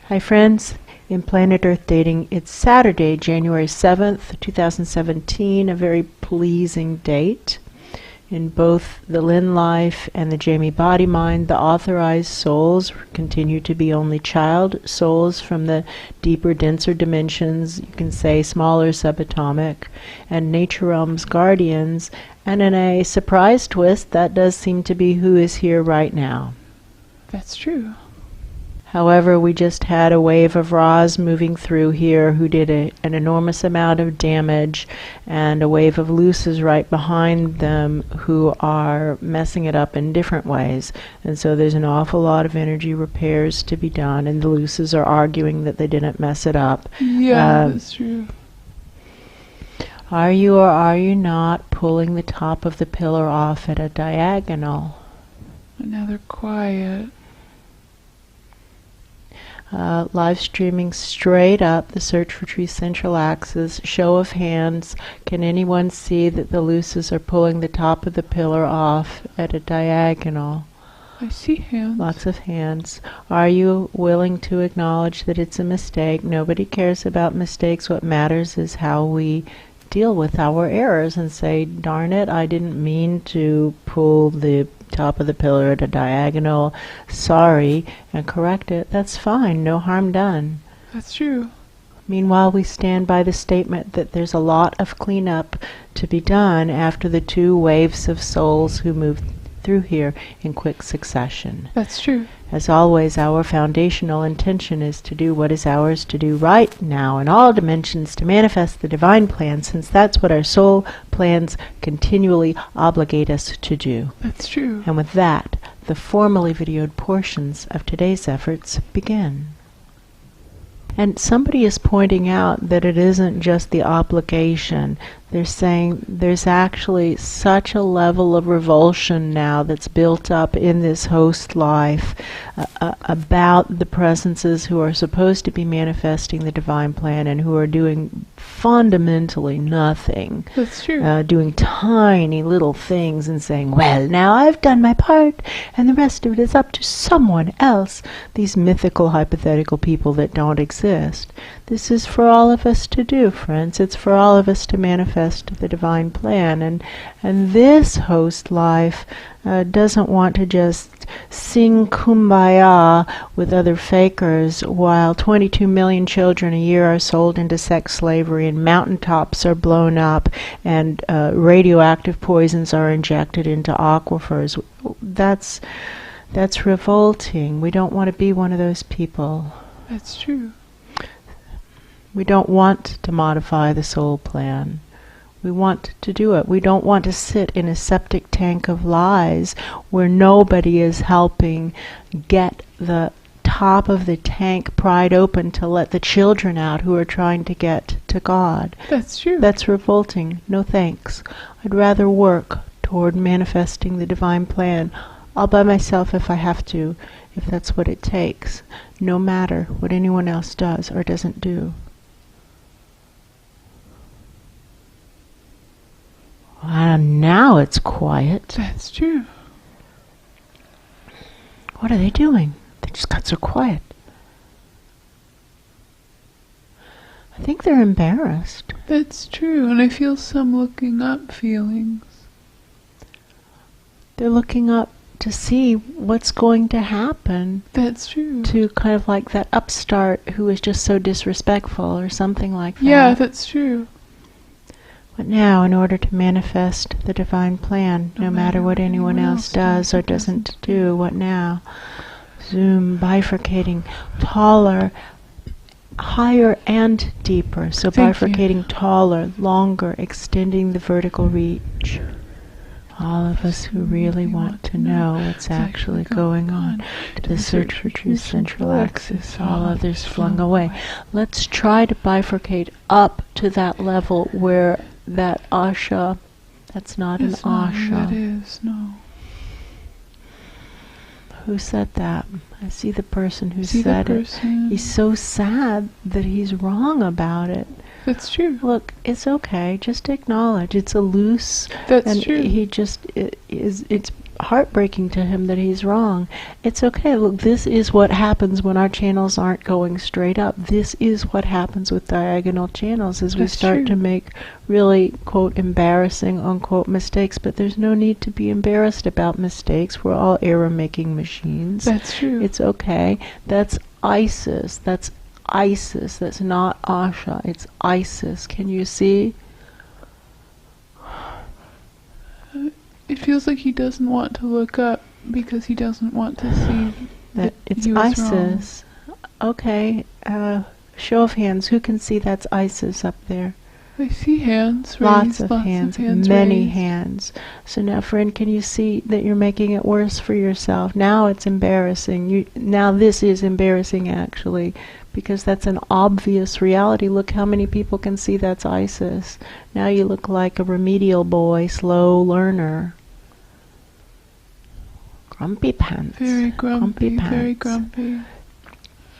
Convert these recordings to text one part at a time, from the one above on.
Hi friends, in Planet Earth Dating, it's Saturday, January 7th, 2017, a very pleasing date. In both the Lynn life and the Jamie body mind, the authorized souls continue to be only child souls from the deeper, denser dimensions, you can say smaller subatomic, and nature realm's guardians, and in a surprise twist, that does seem to be who is here right now. That's true. However, we just had a wave of Ra's moving through here who did an enormous amount of damage, and a wave of Luces right behind them who are messing it up in different ways. And so there's an awful lot of energy repairs to be done, and the Luces are arguing that they didn't mess it up. Yeah, that's true. Are you or are you not pulling the top of the pillar off at a diagonal? And now they're quiet. Live streaming straight up the Search for Truth Central Axis. Show of hands. Can anyone see that the Luces are pulling the top of the pillar off at a diagonal? I see hands. Lots of hands. Are you willing to acknowledge that it's a mistake? Nobody cares about mistakes. What matters is how we deal with our errors and say, darn it, I didn't mean to pull the top of the pillar at a diagonal, sorry, and correct it. That's fine, no harm done. That's true. Meanwhile, we stand by the statement that there's a lot of cleanup to be done after the two waves of souls who moved through here in quick succession. That's true. As always, our foundational intention is to do what is ours to do right now in all dimensions to manifest the divine plan, since that's what our soul plans continually obligate us to do. That's true. And with that, the formally videoed portions of today's efforts begin. And somebody is pointing out that it isn't just the obligation. They're saying there's actually such a level of revulsion now that's built up in this host life about the presences who are supposed to be manifesting the divine plan and who are doing fundamentally nothing. That's true. Doing tiny little things and saying, well, now I've done my part and the rest of it is up to someone else. These mythical, hypothetical people that don't exist. This is for all of us to do, friends. It's for all of us to manifest the divine plan. And this host life doesn't want to just sing kumbaya with other fakers while 22 million children a year are sold into sex slavery and mountaintops are blown up and radioactive poisons are injected into aquifers. That's revolting. We don't want to be one of those people. That's true. We don't want to modify the soul plan. We want to do it. We don't want to sit in a septic tank of lies where nobody is helping get the top of the tank pried open to let the children out who are trying to get to God. That's true. That's revolting. No thanks. I'd rather work toward manifesting the divine plan all by myself if I have to, if that's what it takes, no matter what anyone else does or doesn't do. Now it's quiet. That's true. What are they doing? They just got so quiet. I think they're embarrassed. That's true, and I feel some looking up feelings. They're looking up to see what's going to happen. That's true. To kind of like that upstart who is just so disrespectful or something like that. Yeah, that's true. But now, in order to manifest the divine plan, no matter what anyone else does or doesn't do, what now? Zoom, bifurcating, taller, higher and deeper. So bifurcating taller, longer, extending the vertical reach. All of us who really want to know what's actually going on to the Search for Truth Central Axis, all others flung away. Let's try to bifurcate up to that level where that Asha, that's not an Asha. That is, no. Who said that? I see the person who said it. He's so sad that he's wrong about it. That's true. Look, it's okay. Just acknowledge it's a loose. That's and true. He just it's heartbreaking to him that he's wrong. It's okay. Look, this is what happens when our channels aren't going straight up. This is what happens with diagonal channels as we start to make really, quote, embarrassing, unquote, mistakes. But there's no need to be embarrassed about mistakes. We're all error-making machines. That's true. It's okay. That's Isis. That's Isis. That's not Asha. It's Isis. Can you see? It feels like he doesn't want to look up because he doesn't want to see that it's he was Isis. wrong. Okay, show of hands. Who can see that's Isis up there? I see hands raised. Lots of hands, many raised. hands. So now, friend, can you see that you're making it worse for yourself? Now it's embarrassing. Now this is embarrassing, actually, because that's an obvious reality. Look how many people can see that's Isis. Now you look like a remedial boy, slow learner. Grumpy pants. Very grumpy, pants. very grumpy.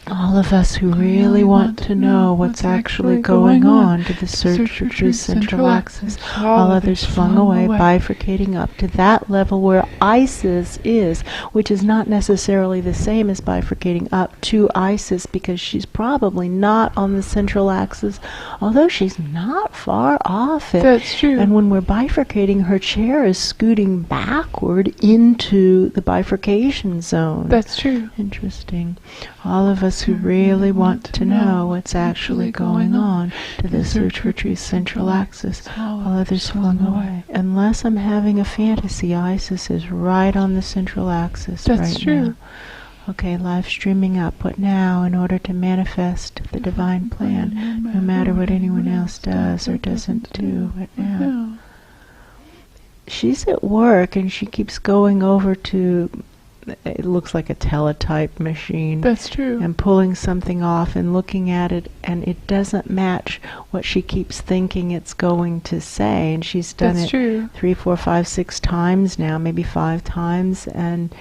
All of us who really want to know what's actually going on to the search for truth central axis, all others flung away, bifurcating up to that level where Isis is, which is not necessarily the same as bifurcating up to Isis, because she's probably not on the central axis, although she's not far off it. That's true. And when we're bifurcating, her chair is scooting backward into the bifurcation zone. That's true. Interesting. All of us who really want to know what's actually going on to the search for truth central axis, all others flung away. Unless I'm having a fantasy, Isis is right on the central axis right now. Okay, live streaming up. What now in order to manifest the divine plan, no matter what anyone else does or doesn't do? What now? She's at work and she keeps going over to, it looks like a teletype machine. That's true. And pulling something off and looking at it, and it doesn't match what she keeps thinking it's going to say. And she's done it 3, 4, 5, 6 times now, maybe 5 times. And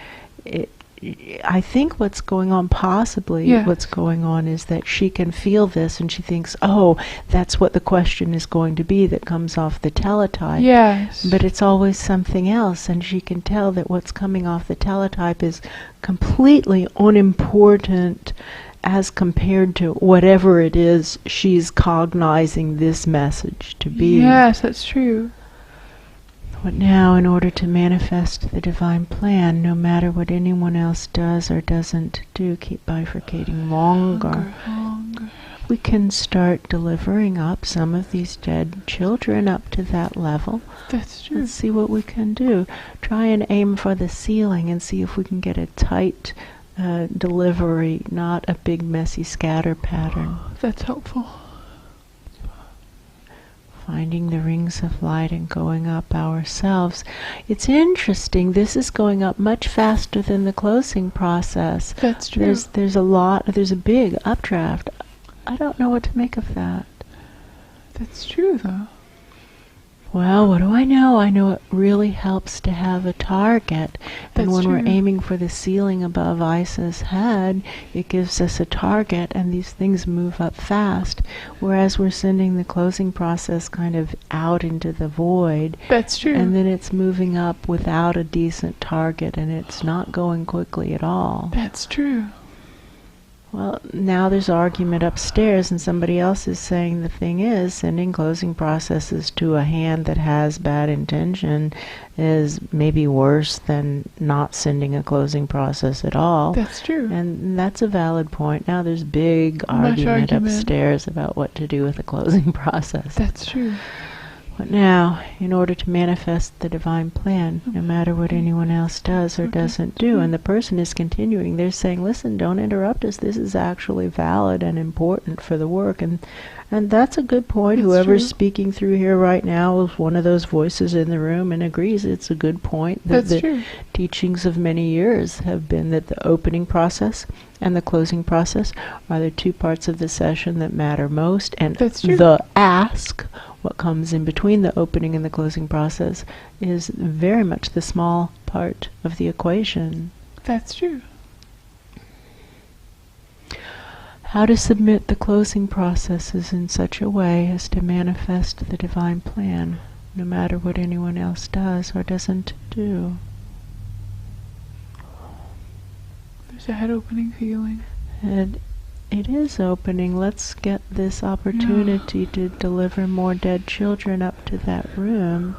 I think what's going on, possibly what's going on, is that she can feel this and she thinks, oh, that's what the question is going to be that comes off the teletype. Yes. But it's always something else, and she can tell that what's coming off the teletype is completely unimportant as compared to whatever it is she's cognizing this message to be. Yes, that's true. But now, in order to manifest the divine plan, no matter what anyone else does or doesn't do, keep bifurcating longer. We can start delivering up some of these dead children up to that level. That's true. Let's see what we can do. Try and aim for the ceiling and see if we can get a tight delivery, not a big messy scatter pattern. That's helpful. Finding the rings of light and going up ourselves. It's interesting. This is going up much faster than the closing process. That's true. There's a big updraft. I don't know what to make of that. That's true, though. Well, what do I know? I know it really helps to have a target. And when we're aiming for the ceiling above Isis' head, it gives us a target, and these things move up fast. Whereas we're sending the closing process kind of out into the void. That's true. And then it's moving up without a decent target, and it's not going quickly at all. That's true. Well, now there's argument upstairs, and somebody else is saying the thing is, sending closing processes to a hand that has bad intention is maybe worse than not sending a closing process at all. That's true. And that's a valid point. Now there's big argument upstairs about what to do with a closing process. That's true. But now, in order to manifest the divine plan, no matter what anyone else does or doesn't do, and the person is continuing, they're saying, listen, don't interrupt us. This is actually valid and important for the work. And that's a good point. Whoever's speaking through here right now is one of those voices in the room and agrees it's a good point. That the teachings of many years have been that the opening process and the closing process are the 2 parts of the session that matter most. And the ask, what comes in between the opening and the closing process, is very much the small part of the equation. That's true. How to submit the closing processes in such a way as to manifest the divine plan, no matter what anyone else does or doesn't do. That's true. Well, what do I know? I know it really helps to have a target. And when we're aiming for the ceiling above Isis' head, it gives us a target. And these things move up fast. Whereas we're sending the closing process out into the void. But now, in order to manifest the divine plan, no matter what anyone else does or doesn't do, It's a head-opening feeling. And it is opening. Let's get this opportunity to deliver more dead children up to that room.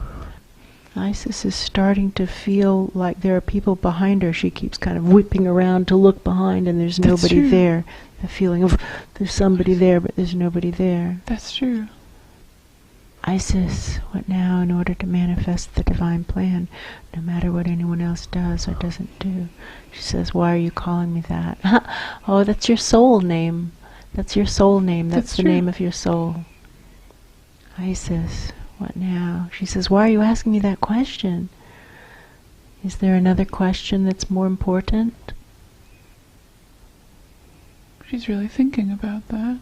Isis is starting to feel like there are people behind her. She keeps kind of whipping around to look behind, and there's nobody there. The feeling of there's somebody there, but there's nobody there. That's true. Isis, what now in order to manifest the divine plan, no matter what anyone else does or doesn't do? She says, why are you calling me that? Oh, that's your soul name. That's your soul name. That's the name of your soul. Isis, what now? She says, why are you asking me that question? Is there another question that's more important? She's really thinking about that.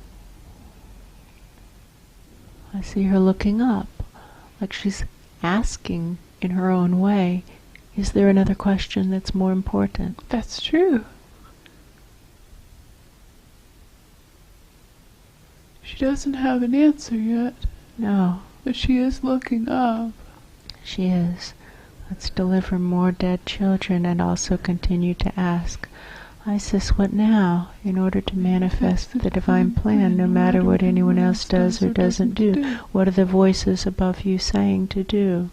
I see her looking up, like she's asking in her own way, is there another question that's more important? That's true. She doesn't have an answer yet. No. But she is looking up. She is. Let's deliver more dead children and also continue to ask, Isis, what now, in order to manifest the divine plan, no matter what anyone else does or doesn't do? What are the voices above you saying to do?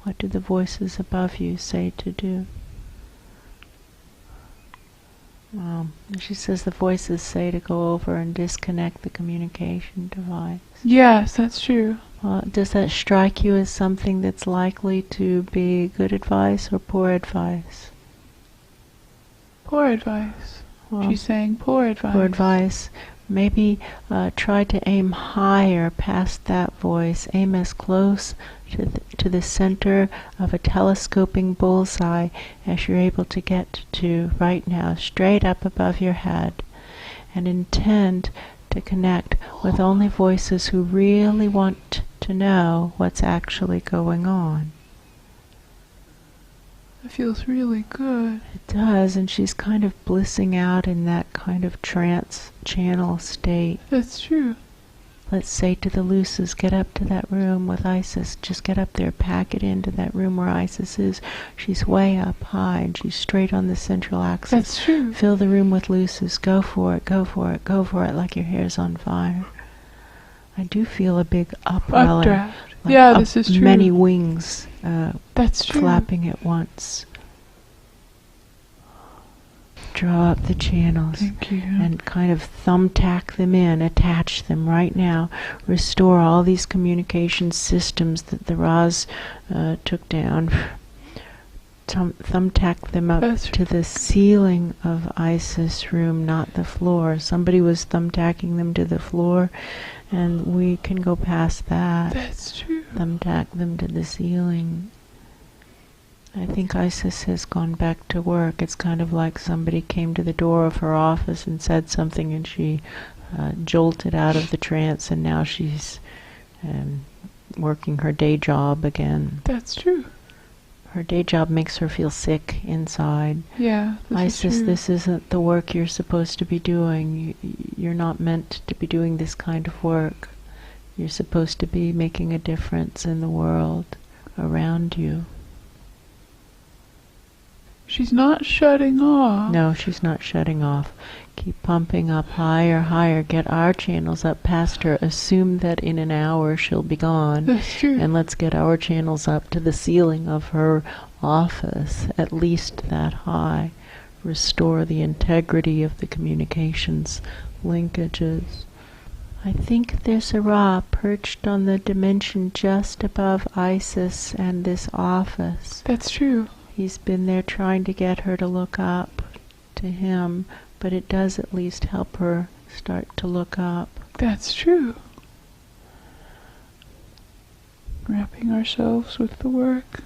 What do the voices above you say to do? She says the voices say to go over and disconnect the communication device. Yes, that's true. Does that strike you as something that's likely to be good advice or poor advice? Poor advice. Well, she's saying poor advice. Poor advice. Maybe try to aim higher past that voice. Aim as close to the center of a telescoping bullseye as you're able to get to right now, straight up above your head, and intend to connect with only voices who really want to know what's actually going on. It feels really good. It does, and she's kind of blissing out in that kind of trance channel state. That's true. Let's say to the Luces, get up to that room with Isis. Just get up there, pack it into that room where Isis is. She's way up high, and she's straight on the central axis. That's true. Fill the room with Luces. Go for it, go for it, go for it, like your hair's on fire. I do feel a big upwelling. Updraft. Yeah, this is true. Many wings that's true. flapping at once. Draw up the channels. Thank you. And kind of thumbtack them in, attach them right now. Restore all these communication systems that the Ras took down. Thumbtack them up to the ceiling of Isis' room, not the floor. Somebody was thumbtacking them to the floor, and we can go past that. That's true. Thumbtack them to the ceiling. I think Isis has gone back to work. It's kind of like somebody came to the door of her office and said something, and she jolted out of the trance, and now she's working her day job again. That's true. Her day job makes her feel sick inside. Yeah, Isis, this isn't the work you're supposed to be doing. You're not meant to be doing this kind of work. You're supposed to be making a difference in the world around you. She's not shutting off. No, she's not shutting off. Keep pumping up higher, higher. Get our channels up past her. Assume that in an hour she'll be gone. That's true. And let's get our channels up to the ceiling of her office, at least that high. Restore the integrity of the communications linkages. I think there's a Ra perched on the dimension just above Isis and this office. That's true. He's been there trying to get her to look up to him, but it does at least help her start to look up. That's true. Wrapping ourselves with the work.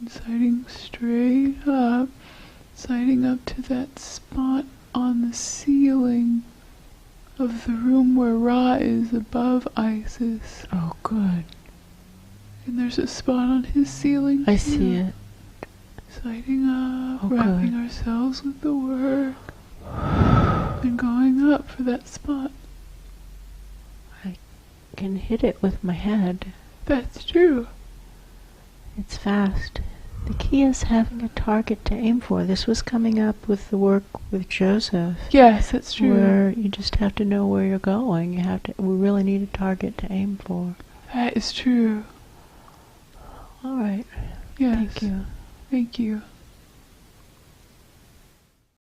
And sighting straight up. Sighting up to that spot on the ceiling of the room where Ra is above Isis. Oh, good. And there's a spot on his ceiling I too. see it. Sighting up, Oh, wrapping good. ourselves with the work, and going up for that spot. I can hit it with my head. That's true. It's fast. The key is having a target to aim for. This was coming up with the work with Joseph. Yes, that's true. Where you just have to know where you're going. We really need a target to aim for. That is true. All right. Yes. Thank you. Thank you.